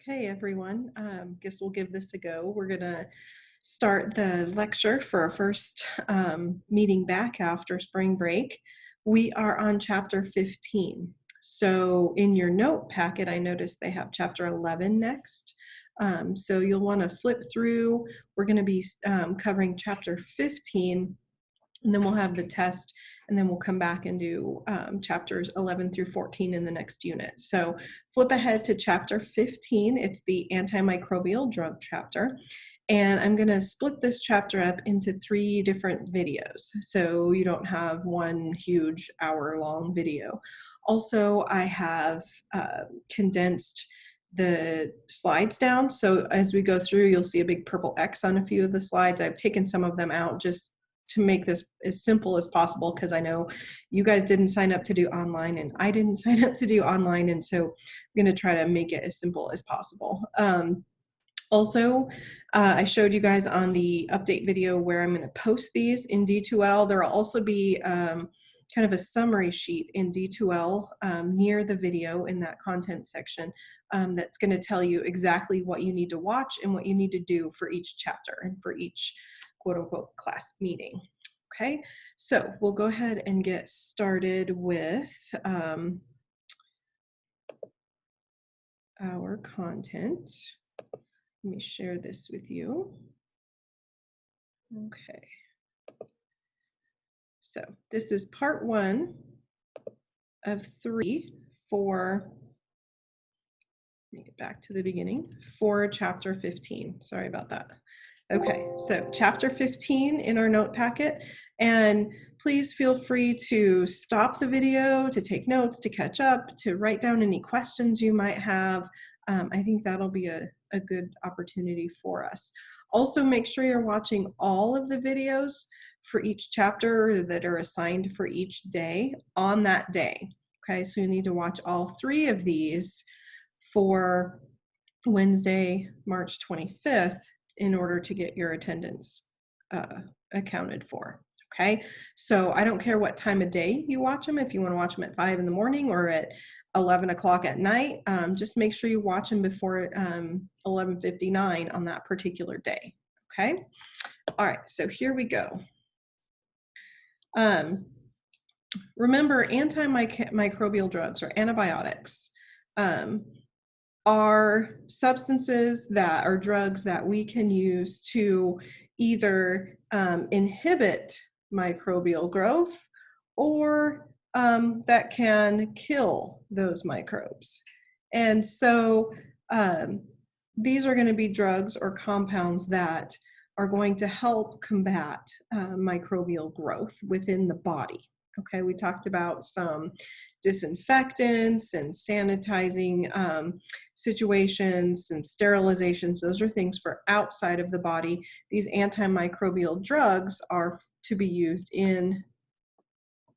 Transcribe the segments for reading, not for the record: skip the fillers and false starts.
Okay, everyone, guess we'll give this a go. We're gonna start the lecture for our first meeting back after spring break. We are on chapter 15. So in your note packet, I noticed they have chapter 11 next. So you'll wanna flip through. We're gonna be covering chapter 15, and then we'll have the test, and then we'll come back and do chapters 11 through 14 in the next unit. So flip ahead to chapter 15. It's the antimicrobial drug chapter. And I'm going to split this chapter up into 3 different videos, so you don't have one huge hour-long video. Also, I have condensed the slides down, so as we go through, you'll see a big purple X on a few of the slides. I've taken some of them out just to make this as simple as possible, because I know you guys didn't sign up to do online and I didn't sign up to do online, and so I'm going to try to make it as simple as possible. Also, I showed you guys on the update video where I'm going to post these in D2L. There will also be kind of a summary sheet in D2L near the video in that content section that's going to tell you exactly what you need to watch and what you need to do for each chapter and for each quote-unquote class meeting. Okay, so we'll go ahead and get started with our content. Let me share this with you. Okay. So this is part 1 of 3 for, let me get back to the beginning, for chapter 15. Sorry about that. Okay, so chapter 15 in our note packet, and please feel free to stop the video, to take notes, to catch up, to write down any questions you might have. I think that'll be a good opportunity for us. Also, make sure you're watching all of the videos for each chapter that are assigned for each day on that day. Okay, so you need to watch all 3 of these for Wednesday, March 25th in order to get your attendance accounted for. Okay, so I don't care what time of day you watch them. If you want to watch them at 5 in the morning or at 11 o'clock at night, just make sure you watch them before 11:59 on that particular day. Okay, all right, so here we go. Remember, antimicrobial drugs or antibiotics are substances that are drugs that we can use to either inhibit microbial growth or that can kill those microbes. And so these are going to be drugs or compounds that are going to help combat microbial growth within the body. Okay, we talked about some disinfectants and sanitizing situations and sterilizations. Those are things for outside of the body. These antimicrobial drugs are to be used in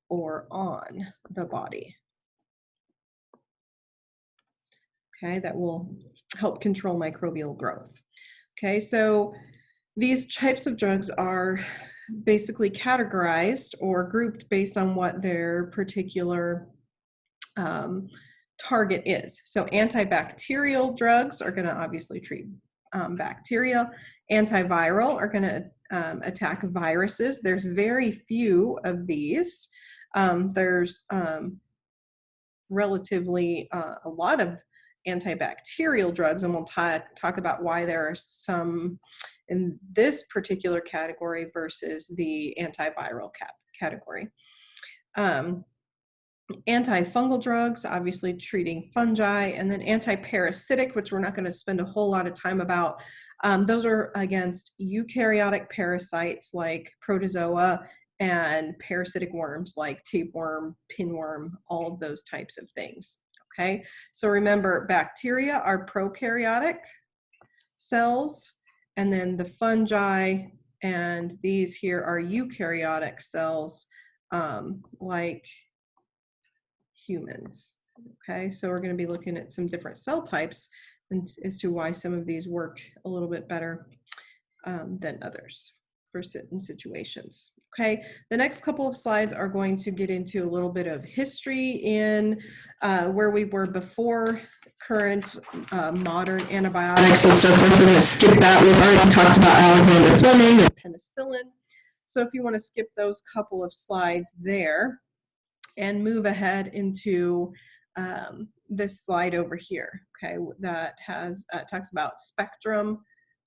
or on the body. Okay, that will help control microbial growth. Okay, so these types of drugs are basically categorized or grouped based on what their particular target is. So antibacterial drugs are going to obviously treat bacteria. Antiviral are going to attack viruses. There's very few of these. There's relatively a lot of antibacterial drugs, and we'll talk about why there are some in this particular category versus the antiviral category. Antifungal drugs, obviously treating fungi, and then antiparasitic, which we're not going to spend a whole lot of time about. Those are against eukaryotic parasites like protozoa and parasitic worms like tapeworm, pinworm, all of those types of things. Okay, so remember, bacteria are prokaryotic cells, and then the fungi and these here are eukaryotic cells like humans. Okay, so we're going to be looking at some different cell types and as to why some of these work a little bit better than others for certain situations. Okay, the next couple of slides are going to get into a little bit of history in where we were before current modern antibiotics and so forth. We're going to skip that. We've already talked about Alexander Fleming and penicillin. So if you want to skip those couple of slides there and move ahead into this slide over here, okay, that has talks about spectrum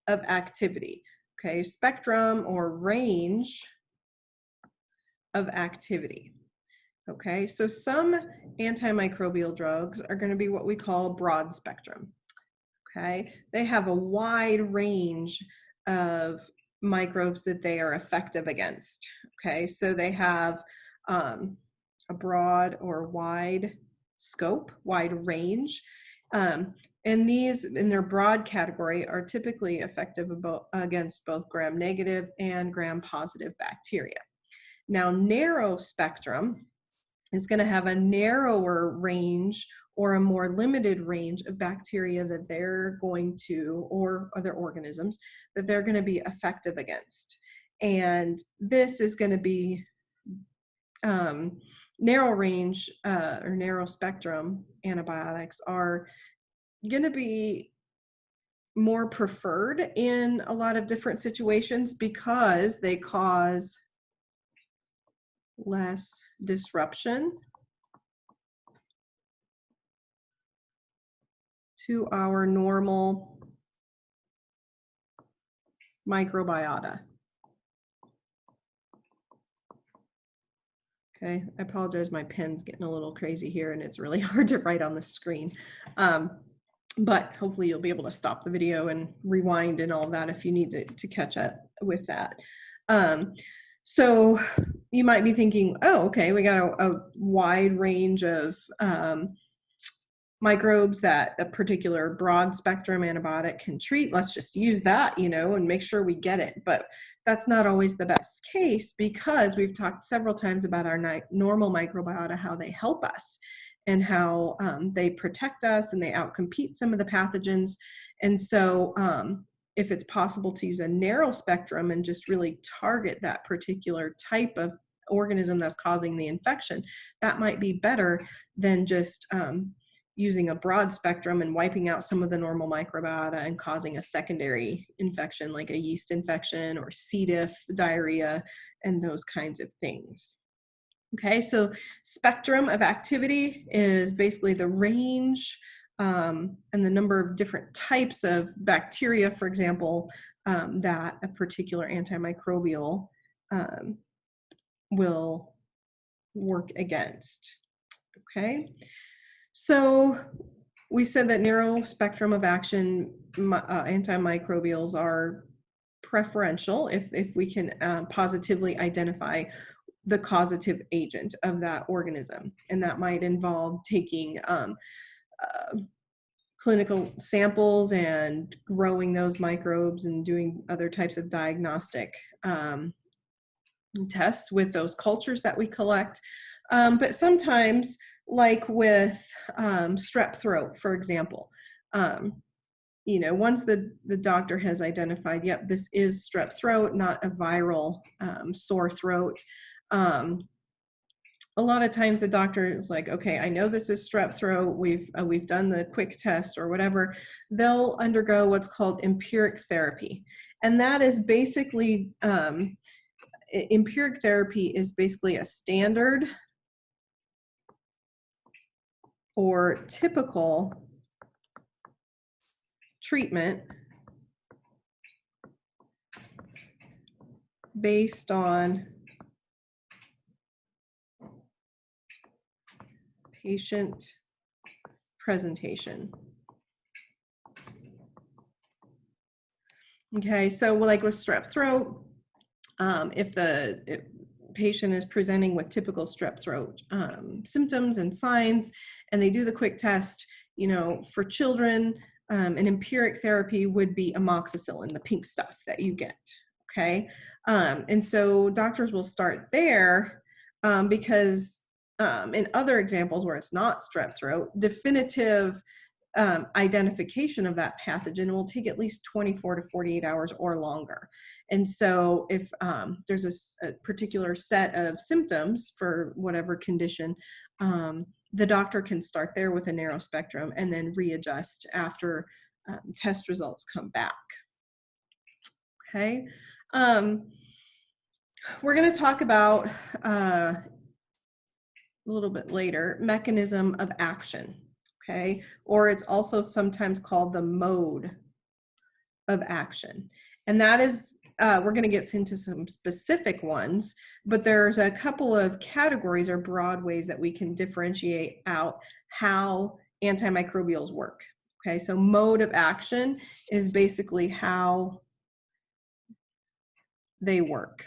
of activity. Okay, spectrum or range of activity. Okay, so some antimicrobial drugs are going to be what we call broad spectrum. Okay, they have a wide range of microbes that they are effective against. Okay, so they have a broad or wide scope, wide range. And these in their broad category are typically effective against both gram-negative and gram-positive bacteria. Now, narrow spectrum is going to have a narrower range or a more limited range of bacteria that they're going to, or other organisms, that they're going to be effective against. And this is going to be narrow range or narrow spectrum antibiotics are going to be more preferred in a lot of different situations because they cause less disruption to our normal microbiota. Okay, I apologize, my pen's getting a little crazy here and it's really hard to write on the screen. But hopefully you'll be able to stop the video and rewind and all that if you need to catch up with that. So you might be thinking, oh, okay, we got a wide range of microbes that a particular broad spectrum antibiotic can treat. Let's just use that, and make sure we get it. But that's not always the best case because we've talked several times about our normal microbiota, how they help us and how they protect us and they outcompete some of the pathogens. And so if it's possible to use a narrow spectrum and just really target that particular type of organism that's causing the infection, that might be better than just using a broad spectrum and wiping out some of the normal microbiota and causing a secondary infection like a yeast infection or C. diff, diarrhea, and those kinds of things. Okay, so spectrum of activity is basically the range and the number of different types of bacteria, for example, that a particular antimicrobial will work against. Okay, so we said that narrow spectrum of action antimicrobials are preferential if we can positively identify the causative agent of that organism. And that might involve taking clinical samples and growing those microbes and doing other types of diagnostic tests with those cultures that we collect. But sometimes, like with strep throat, for example, once the doctor has identified, yep, this is strep throat, not a viral sore throat, a lot of times the doctor is like, okay, I know this is strep throat. We've done the quick test or whatever. They'll undergo what's called empiric therapy. And that is basically, empiric therapy is basically a standard or typical treatment based on patient presentation. Okay, so like with strep throat, if the patient is presenting with typical strep throat symptoms and signs, and they do the quick test, for children, an empiric therapy would be amoxicillin, the pink stuff that you get, okay? And so doctors will start there because in other examples where it's not strep throat, definitive identification of that pathogen will take at least 24 to 48 hours or longer. And so if there's a particular set of symptoms for whatever condition, the doctor can start there with a narrow spectrum and then readjust after test results come back. Okay. We're going to talk about a little bit later, mechanism of action. Okay. Or it's also sometimes called the mode of action. And that is, we're going to get into some specific ones, but there's a couple of categories or broad ways that we can differentiate out how antimicrobials work. Okay, so mode of action is basically how they work.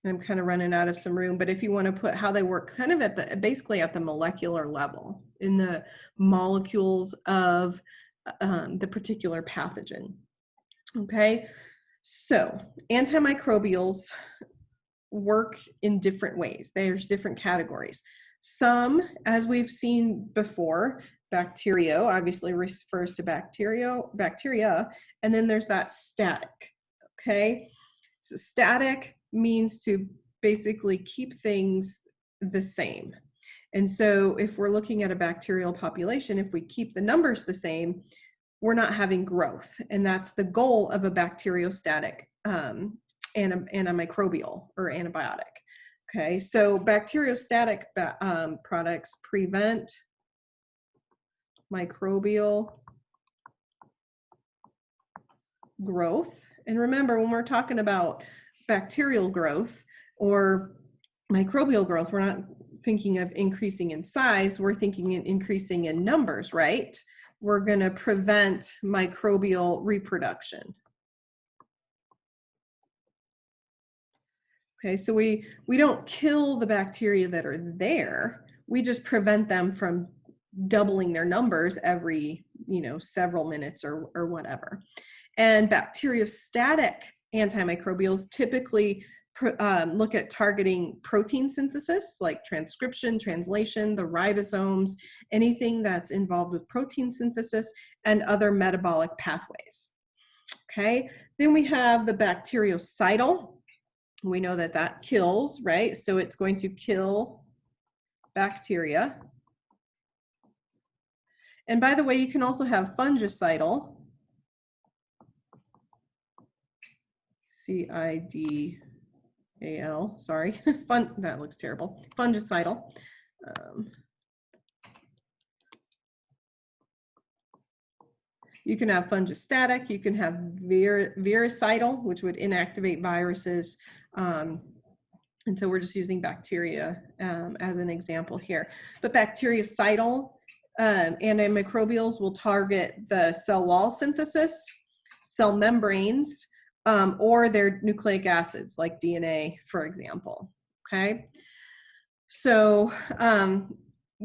And I'm kind of running out of some room, but if you want to put how they work kind of at the, basically at the molecular level, in the molecules of the particular pathogen. Okay, so antimicrobials work in different ways. There's different categories. Some, as we've seen before, bacteria obviously refers to bacteria, and then there's that static. Okay, so static means to basically keep things the same. And so if we're looking at a bacterial population, if we keep the numbers the same, we're not having growth. And that's the goal of a bacteriostatic antimicrobial or antibiotic. Okay, so bacteriostatic products prevent microbial growth. And remember, when we're talking about bacterial growth or microbial growth, we're not thinking of increasing in size, we're thinking in increasing in numbers, right? We're going to prevent microbial reproduction. Okay, so we don't kill the bacteria that are there, we just prevent them from doubling their numbers every, several minutes or whatever. And bacteriostatic antimicrobials typically look at targeting protein synthesis, like transcription, translation, the ribosomes, anything that's involved with protein synthesis and other metabolic pathways. Okay, then we have the bactericidal. We know that that kills, right? So it's going to kill bacteria. And by the way, you can also have fungicidal. C-I-D-A-L, sorry, that looks terrible. Fungicidal. You can have fungistatic, you can have virucidal, which would inactivate viruses. And so we're just using bacteria as an example here. But bactericidal antimicrobials will target the cell wall synthesis, cell membranes, or their nucleic acids like DNA, for example. Okay, so I'm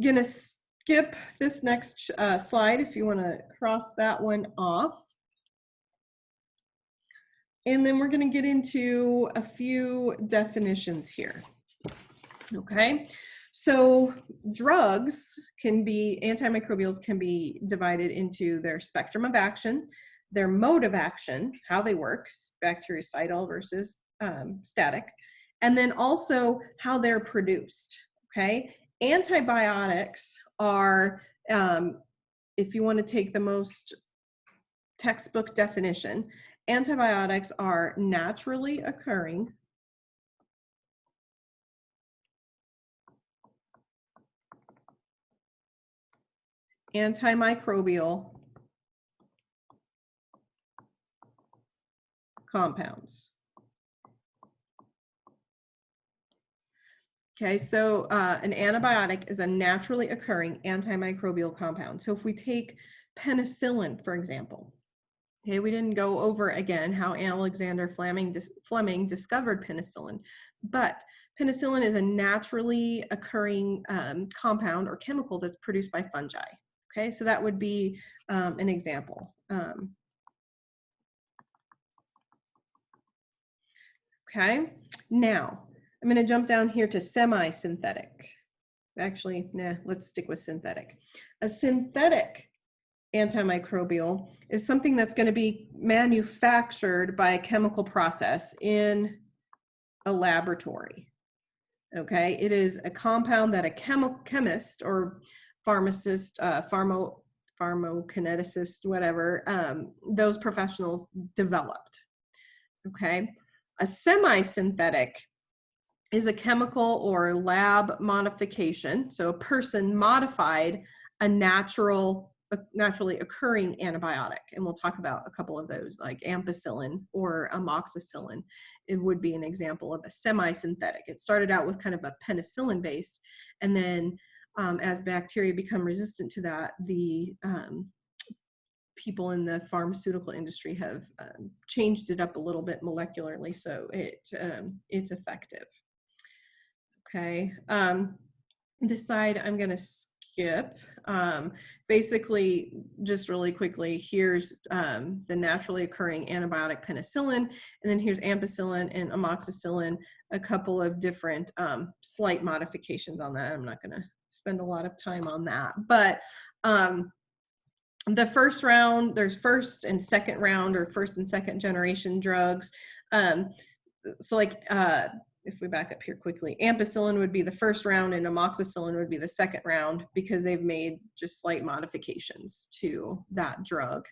gonna skip this next slide if you want to cross that one off. And then we're going to get into a few definitions here. Okay, so drugs can be, antimicrobials can be divided into their spectrum of action, their mode of action, how they work, bactericidal versus static, and then also how they're produced. Okay, antibiotics are, if you want to take the most textbook definition, antibiotics are naturally occurring antimicrobial compounds. Okay, so an antibiotic is a naturally occurring antimicrobial compound. So if we take penicillin, for example, okay, we didn't go over again how Alexander Fleming discovered penicillin, but penicillin is a naturally occurring compound or chemical that's produced by fungi. Okay, so that would be an example. Okay, now I'm going to jump down here to semi-synthetic. Actually, nah, let's stick with synthetic. A synthetic antimicrobial is something that's going to be manufactured by a chemical process in a laboratory. Okay, it is a compound that a chemist or pharmacist, pharmacokineticist, whatever, those professionals developed. Okay, a semi-synthetic is a chemical or lab modification. So a person modified a naturally occurring antibiotic. And we'll talk about a couple of those, like ampicillin or amoxicillin. It would be an example of a semi-synthetic. It started out with kind of a penicillin based, and then as bacteria become resistant to that, the people in the pharmaceutical industry have changed it up a little bit molecularly, so it's effective. Okay, this side I'm going to skip. Basically, just really quickly, here's the naturally occurring antibiotic penicillin, and then here's ampicillin and amoxicillin, a couple of different slight modifications on that. I'm not going to spend a lot of time on that, but the first round, there's first and second round or first and second generation drugs. So like, if we back up here quickly, ampicillin would be the first round and amoxicillin would be the second round because they've made just slight modifications to that drug.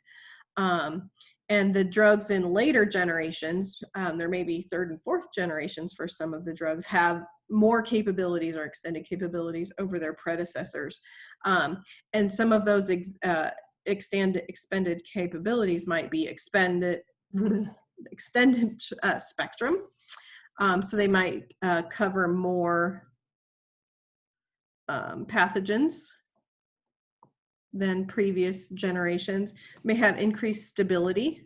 And the drugs in later generations, there may be third and fourth generations for some of the drugs, have more capabilities or extended capabilities over their predecessors. And some of those expanded capabilities might be extended spectrum. So they might cover more pathogens than previous generations, may have increased stability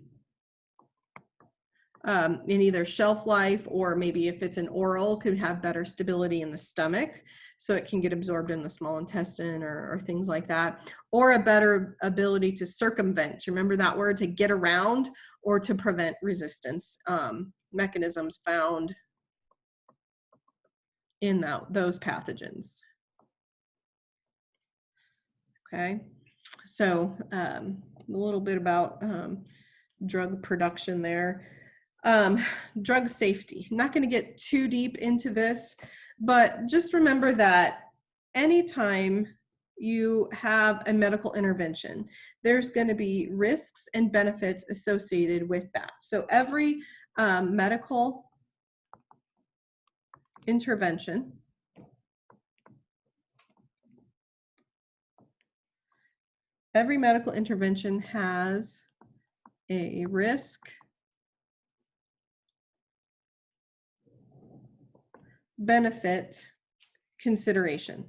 in either shelf life, or maybe if it's an oral, could have better stability in the stomach, so it can get absorbed in the small intestine or things like that, or a better ability to circumvent. Remember that word, to get around or to prevent resistance mechanisms found in those pathogens. Okay, so a little bit about drug production there. Drug safety. I'm not going to get too deep into this, but just remember that anytime you have a medical intervention, there's going to be risks and benefits associated with that. So every medical intervention has a risk, benefit consideration.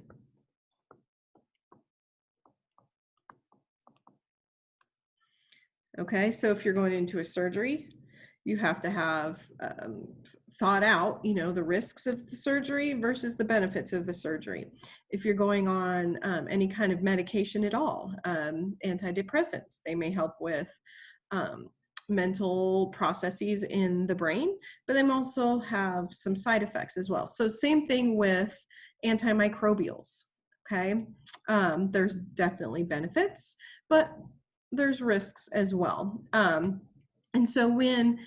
Okay, so if you're going into a surgery, you have to have thought out, the risks of the surgery versus the benefits of the surgery. If you're going on any kind of medication at all, antidepressants, they may help with mental processes in the brain, but they also have some side effects as well. So same thing with antimicrobials, okay? There's definitely benefits, but there's risks as well. And so when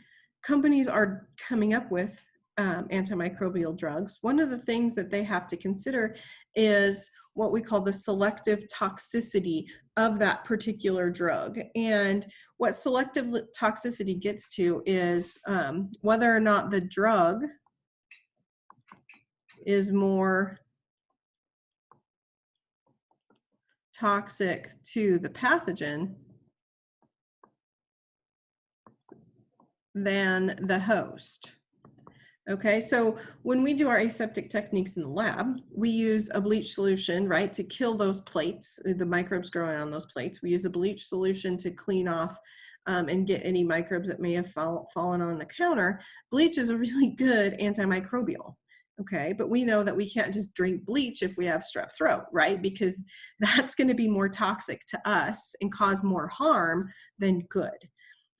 companies are coming up with antimicrobial drugs, one of the things that they have to consider is what we call the selective toxicity of that particular drug. And what selective toxicity gets to is whether or not the drug is more toxic to the pathogen than the host. Okay, so when we do our aseptic techniques in the lab, we use a bleach solution, right, to kill those plates, the microbes growing on those plates. We use a bleach solution to clean off and get any microbes that may have fallen on the counter. Bleach is a really good antimicrobial. Okay, but we know that we can't just drink bleach if we have strep throat, right? Because that's going to be more toxic to us and cause more harm than good.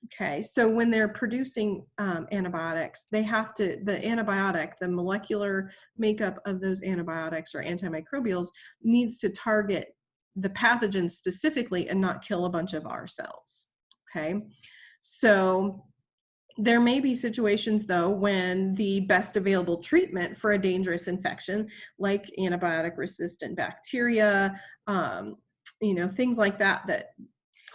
Okay, so when they're producing antibiotics, they have to, the molecular makeup of those antibiotics or antimicrobials needs to target the pathogen specifically and not kill a bunch of our cells. Okay, so there may be situations, though, when the best available treatment for a dangerous infection, like antibiotic-resistant bacteria, things like that, that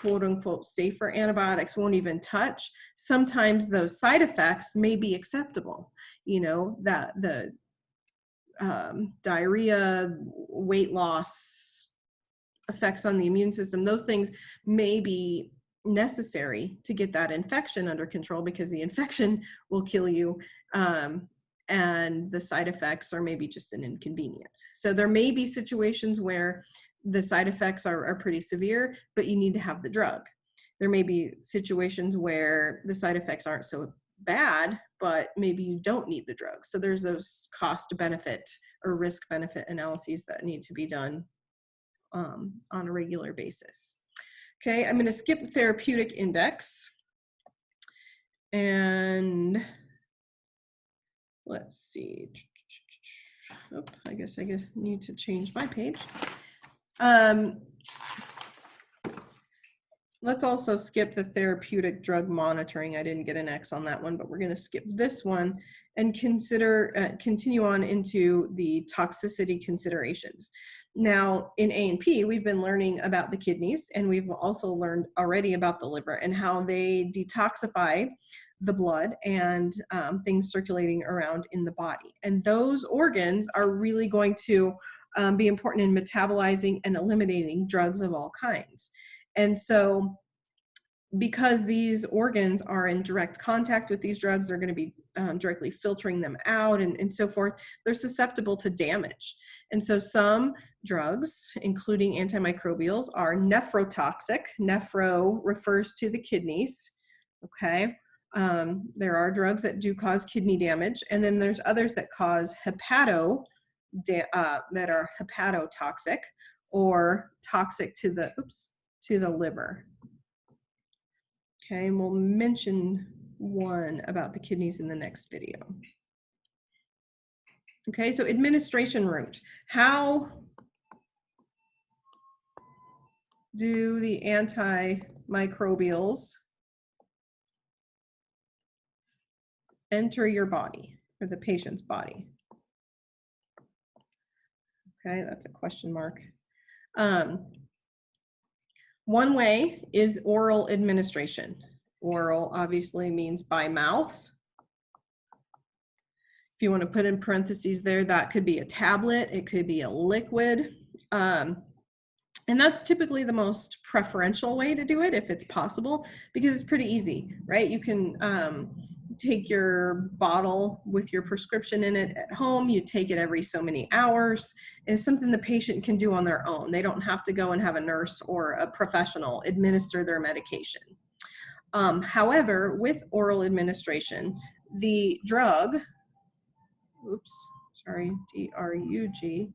quote unquote safer antibiotics won't even touch, sometimes those side effects may be acceptable. That the diarrhea, weight loss, effects on the immune system, those things may be necessary to get that infection under control, because the infection will kill you, and the side effects are maybe just an inconvenience. So there may be situations where the side effects are pretty severe, but you need to have the drug. There may be situations where the side effects aren't so bad, but maybe you don't need the drug. So there's those cost benefit or risk benefit analyses that need to be done on a regular basis. Okay, I'm going to skip therapeutic index, and let's see. Oh, I guess need to change my page. Let's also skip the therapeutic drug monitoring. I didn't get an X on that one, but we're going to skip this one and continue on into the toxicity considerations. Now, in A&P, we've been learning about the kidneys, and we've also learned already about the liver and how they detoxify the blood and things circulating around in the body. And those organs are really going to be important in metabolizing and eliminating drugs of all kinds. And so, because these organs are in direct contact with these drugs, they're going to be directly filtering them out and so forth, they're susceptible to damage. And so some drugs, including antimicrobials, are nephrotoxic. Nephro refers to the kidneys, okay? There are drugs that do cause kidney damage, and then there's others that cause that are hepatotoxic or toxic to the liver. Okay, and we'll mention one about the kidneys in the next video. Okay, so administration route. How do the antimicrobials enter your body, or the patient's body? Okay, that's a question mark. One way is oral administration. Oral obviously means by mouth. If you want to put in parentheses there, that could be a tablet, it could be a liquid. And that's typically the most preferential way to do it if it's possible, because it's pretty easy, right? You can take your bottle with your prescription in it at home, you take it every so many hours. It's something the patient can do on their own. They don't have to go and have a nurse or a professional administer their medication. However, with oral administration, the drug, DRUG,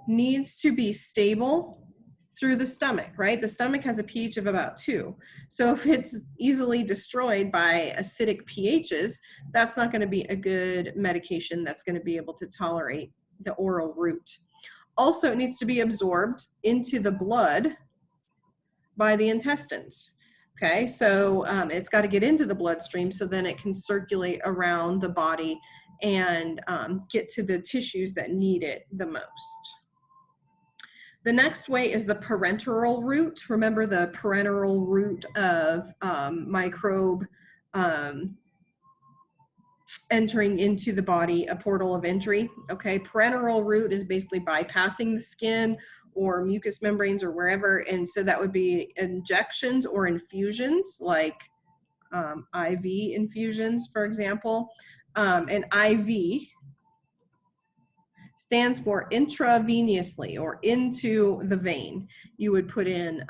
needs to be stable through the stomach, right? The stomach has a pH of about 2. So if it's easily destroyed by acidic pHs, that's not going to be a good medication that's going to be able to tolerate the oral route. Also, it needs to be absorbed into the blood by the intestines. Okay, so it's got to get into the bloodstream so then it can circulate around the body and get to the tissues that need it the most. The next way is the parenteral route. Remember the parenteral route of microbe entering into the body, a portal of entry. Okay, parenteral route is basically bypassing the skin or mucous membranes or wherever, and so that would be injections or infusions, like IV infusions, for example. An IV stands for intravenously, or into the vein. You would put in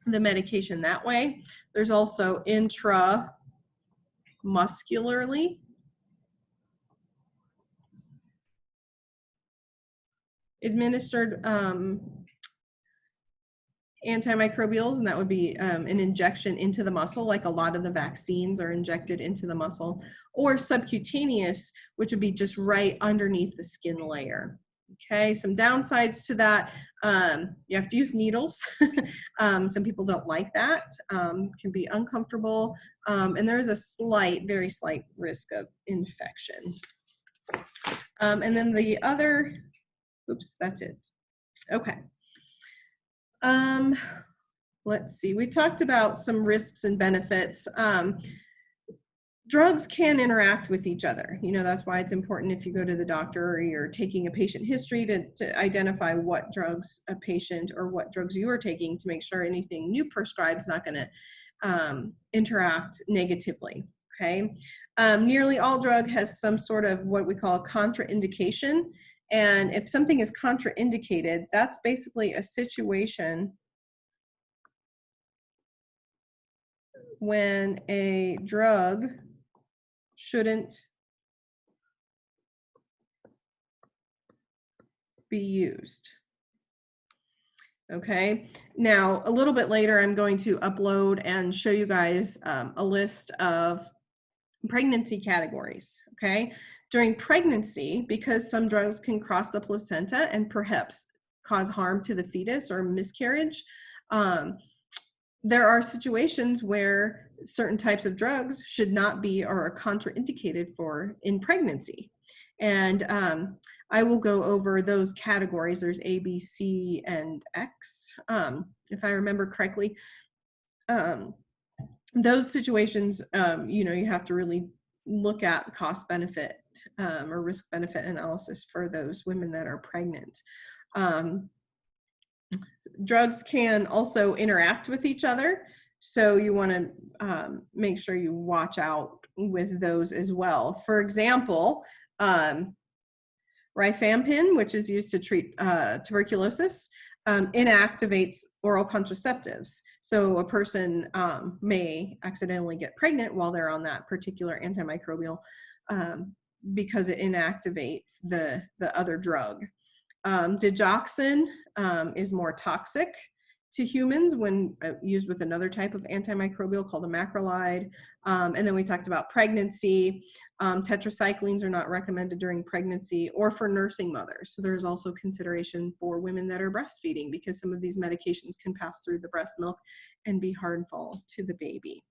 the medication that way. There's also intramuscularly. Administered antimicrobials, and that would be an injection into the muscle, like a lot of the vaccines are injected into the muscle, or subcutaneous, which would be just right underneath the skin layer. Okay, some downsides to that. You have to use needles. Some people don't like that, can be uncomfortable, and there is a slight, very slight risk of infection. And then the other, oops, that's it. Okay. Let's see, we talked about some risks and benefits. Drugs can interact with each other. You know, that's why it's important if you go to the doctor or you're taking a patient history to identify what drugs a patient or what drugs you are taking to make sure anything new prescribed is not going to interact negatively. Okay. Nearly all drug has some sort of what we call a contraindication. And if something is contraindicated, that's basically a situation when a drug shouldn't be used. Okay, now a little bit later I'm going to upload and show you guys a list of pregnancy categories. Okay, during pregnancy, because some drugs can cross the placenta and perhaps cause harm to the fetus or miscarriage, there are situations where certain types of drugs should not be or are contraindicated for in pregnancy. And I will go over those categories. There's A, B, C, and X, if I remember correctly. Those situations, you know, you have to really look at cost benefit or risk benefit analysis for those women that are pregnant. Drugs can also interact with each other, so you want to make sure you watch out with those as well. For example, rifampin, which is used to treat tuberculosis, inactivates oral contraceptives. So a person may accidentally get pregnant while they're on that particular antimicrobial because it inactivates the other drug. Digoxin is more toxic to humans when used with another type of antimicrobial called a macrolide. And then we talked about pregnancy. Tetracyclines are not recommended during pregnancy or for nursing mothers. So there's also consideration for women that are breastfeeding because some of these medications can pass through the breast milk and be harmful to the baby.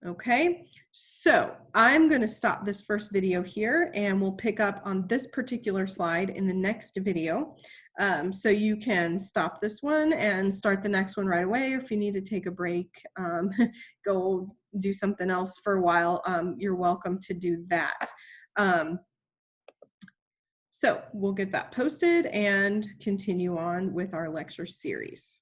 Okay, so I'm going to stop this first video here and we'll pick up on this particular slide in the next video. So you can stop this one and start the next one right away. Or if you need to take a break, go do something else for a while, you're welcome to do that. So we'll get that posted and continue on with our lecture series.